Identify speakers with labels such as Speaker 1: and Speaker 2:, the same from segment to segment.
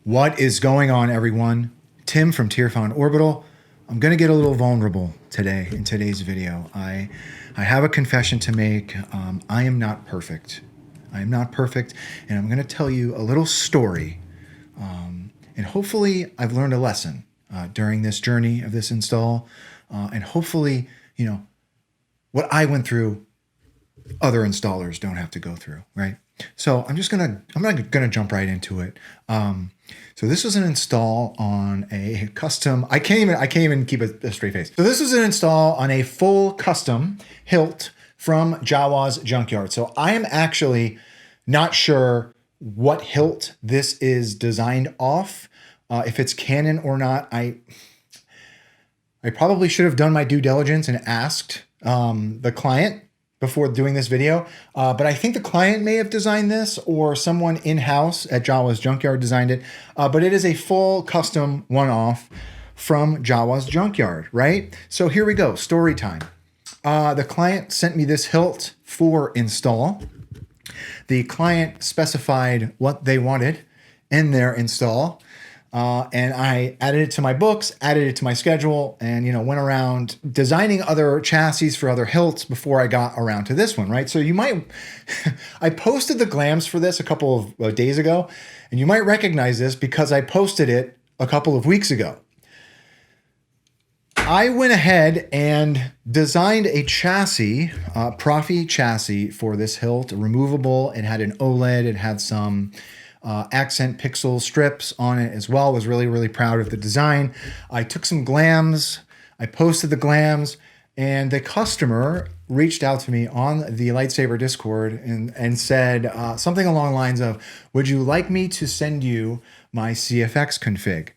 Speaker 1: What is going on, everyone? Tim from Tierfon Orbital. I'm going to get a little vulnerable today in today's video. I have a confession to make. I am not perfect. I am not perfect, and I'm going to tell you a little story. And hopefully I've learned a lesson during this journey of this install. And hopefully, you know, what I went through, other installers don't have to go through, right? So I'm not gonna jump right into it. So this was an install on a custom. I can't even keep a straight face. So this was an install on a full custom hilt from Jawas Junkyard. So I am actually not sure what hilt this is designed off, if it's Canon or not. I probably should have done my due diligence and asked the client before doing this video, but I think the client may have designed this, or someone in-house at Jawas Junkyard designed it, but it is a full custom one-off from Jawas Junkyard, right? So here we go, story time. The client sent me this hilt for install. The client specified what they wanted in their install, and I added it to my books, added it to my schedule, and, you know, went around designing other chassis for other hilts before I got around to this one, right? So you might, I posted the glams for this a couple of days ago, and you might recognize this because I posted it a couple of weeks ago. I went ahead and designed a chassis, Profi chassis for this hilt, removable. It had an OLED, it had some accent pixel strips on it as well. Was really, really proud of the design. I took some glams, I posted the glams, and the customer reached out to me on the Lightsaber Discord and said something along the lines of, would you like me to send you my CFX config?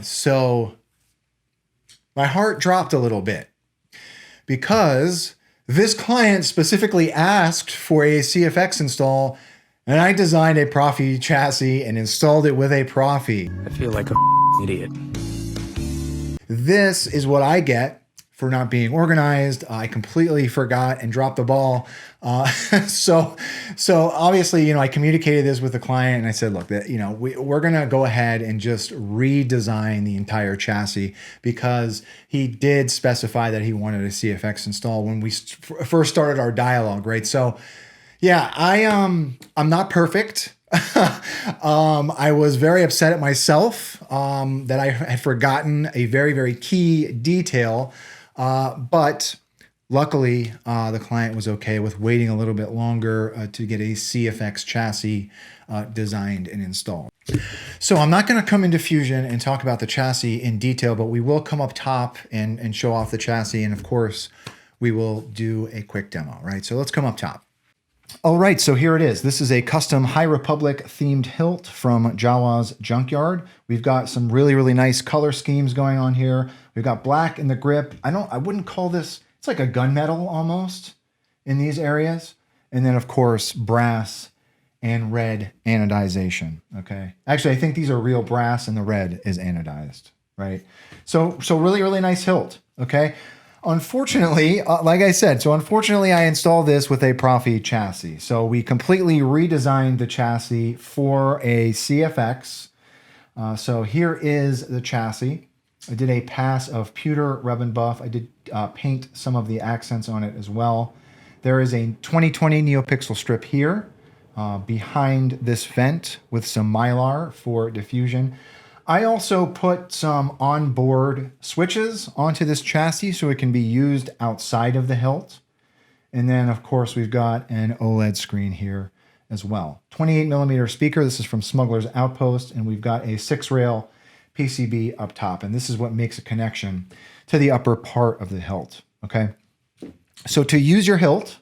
Speaker 1: So my heart dropped a little bit because this client specifically asked for a CFX install, and I designed a Profi chassis and installed it with a Profi.
Speaker 2: I feel like a idiot.
Speaker 1: This is what I get for not being organized. I completely forgot and dropped the ball. So obviously, you know, I communicated this with the client and I said, look, that, you know, we're going to go ahead and just redesign the entire chassis, because he did specify that he wanted a CFX install when we first started our dialogue, right? So yeah, I'm not perfect. I was very upset at myself that I had forgotten a very, very key detail. But luckily, the client was okay with waiting a little bit longer to get a CFX chassis designed and installed. So I'm not going to come into Fusion and talk about the chassis in detail, but we will come up top and show off the chassis. And of course, we will do a quick demo, right? So let's come up top. All right, so here it is. This is a custom High Republic themed hilt from Jawas Junkyard. We've got some really, really nice color schemes going on here. We've got black in the grip. I wouldn't call this, it's like a gunmetal almost in these areas. And then of course, brass and red anodization, okay? Actually, I think these are real brass and the red is anodized, right? So really, really nice hilt, okay? Unfortunately, like I said, unfortunately I installed this with a Profi chassis. So we completely redesigned the chassis for a CFX. So here is the chassis. I did a pass of pewter rub and buff. I did paint some of the accents on it as well. There is a 2020 Neopixel strip here behind this vent with some mylar for diffusion. I also put some onboard switches onto this chassis so it can be used outside of the hilt. And then of course we've got an OLED screen here as well. 28mm speaker, this is from Smugglers Outpost, and we've got a 6-rail PCB up top, and this is what makes a connection to the upper part of the hilt, okay? So to use your hilt,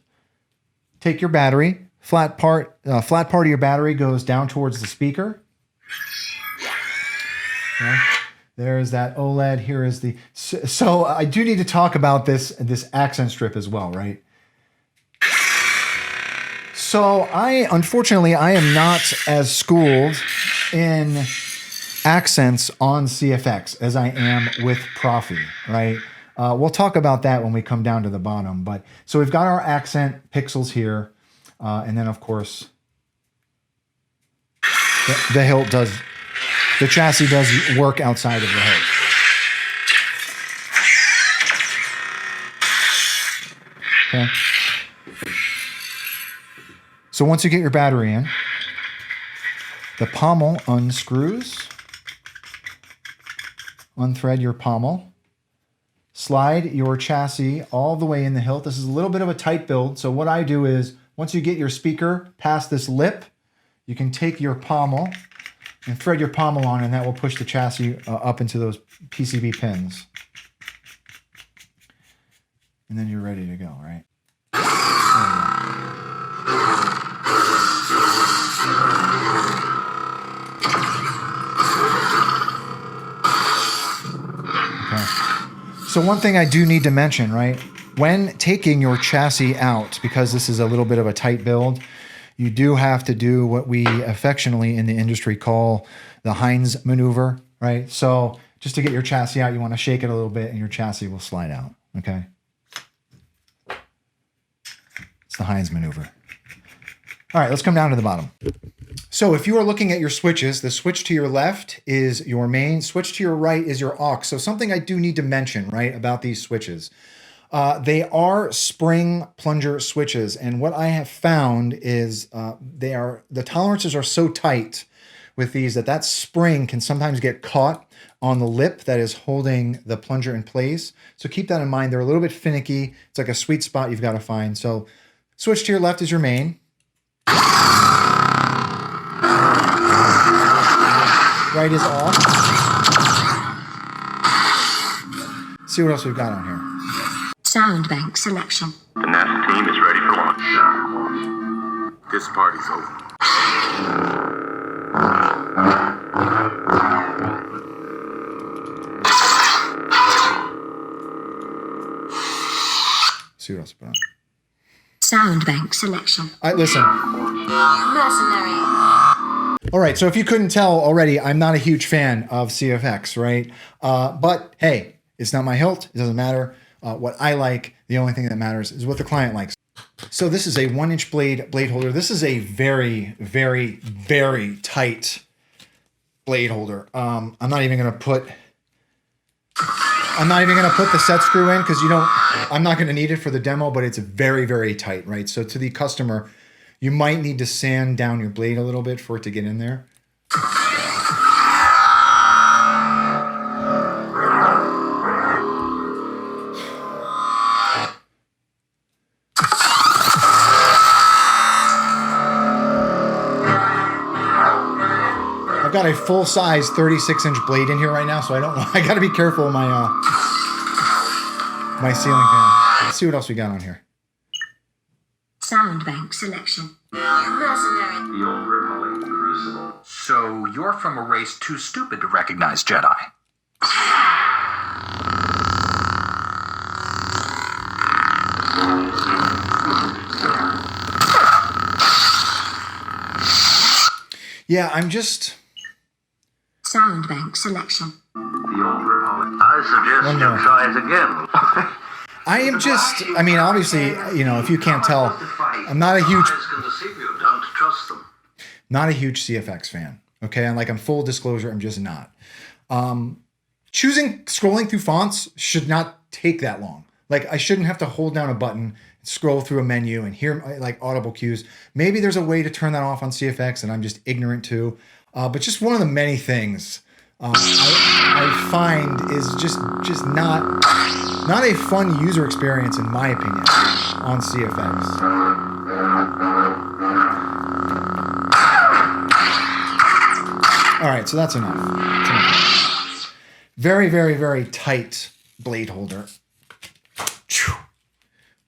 Speaker 1: take your battery, flat part of your battery goes down towards the speaker. Okay. There's that OLED. Here is the, so I do need to talk about this accent strip as well, right? So unfortunately, I am not as schooled in accents on CFX as I am with Profi, right? We'll talk about that when we come down to the bottom. But so we've got our accent pixels here. And then of course, the hilt does, the chassis does work outside of the hilt. Okay. So once you get your battery in, the pommel unscrews. Unthread your pommel. Slide your chassis all the way in the hilt. This is a little bit of a tight build. So what I do is, once you get your speaker past this lip, you can take your pommel and thread your pommel on, and that will push the chassis up into those PCB pins. And then you're ready to go, right? So one thing I do need to mention, right? When taking your chassis out, because this is a little bit of a tight build, you do have to do what we affectionately in the industry call the Heinz maneuver, right? So just to get your chassis out, you want to shake it a little bit and your chassis will slide out, okay? It's the Heinz maneuver. All right, let's come down to the bottom. So if you are looking at your switches, the switch to your left is your main, switch to your right is your aux. So something I do need to mention, right, about these switches. They are spring plunger switches, and what I have found is the tolerances are so tight with these that spring can sometimes get caught on the lip that is holding the plunger in place. So keep that in mind. They're a little bit finicky. It's like a sweet spot you've got to find. So switch to your left is your main. Right is off. See what else we've got on here.
Speaker 2: Sound bank selection.
Speaker 3: The NASA team is ready for launch. This party's over.
Speaker 1: See what else we put on.
Speaker 2: Sound bank selection.
Speaker 1: All right, listen.
Speaker 2: Mercenary.
Speaker 1: All right, so if you couldn't tell already, I'm not a huge fan of CFX, right? But hey, it's not my hilt. It doesn't matter. What I like, the only thing that matters is what the client likes. So this is a 1-inch blade holder. This is a very, very, very tight blade holder. I'm not even gonna put the set screw in because I'm not gonna need it for the demo, but it's very, very tight, right? So to the customer, you might need to sand down your blade a little bit for it to get in there. I've got a full-size 36-inch blade in here right now, so I got to be careful with my my ceiling fan. Let's see what else we got on here.
Speaker 2: Sound bank selection. Mercenary.
Speaker 4: So you're from a race too stupid to recognize Jedi.
Speaker 1: Yeah, I'm just...
Speaker 2: Sound bank selection.
Speaker 3: I suggest you try it again.
Speaker 1: I am just, I mean, obviously, if you can't tell, I'm not a huge...
Speaker 3: Don't trust them.
Speaker 1: Not a huge CFX fan, okay? And like, on full disclosure, I'm just not. Scrolling through fonts should not take that long. Like, I shouldn't have to hold down a button, scroll through a menu, and hear like audible cues. Maybe there's a way to turn that off on CFX, and I'm just ignorant to. But just one of the many things I find is just not a fun user experience, in my opinion, on CFX. All right, so that's enough. Very, very, very tight blade holder.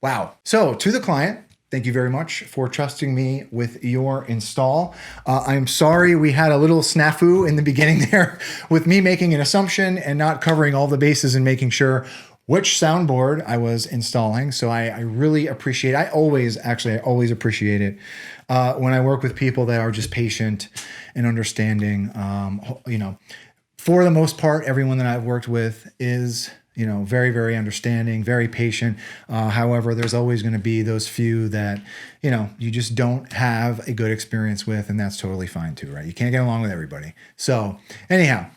Speaker 1: Wow. So to the client, thank you very much for trusting me with your install. I'm sorry we had a little snafu in the beginning there with me making an assumption and not covering all the bases and making sure which soundboard I was installing. So I really appreciate it. I always appreciate it when I work with people that are just patient and understanding. For the most part, everyone that I've worked with is you know, very, very understanding, very patient. However, there's always going to be those few that, you know, you just don't have a good experience with, and that's totally fine too, right? You can't get along with everybody. So anyhow,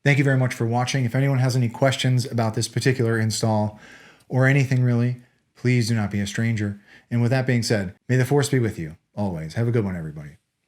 Speaker 1: thank you very much for watching. If anyone has any questions about this particular install or anything really, please do not be a stranger. And with that being said, may the force be with you always. Have a good one, everybody.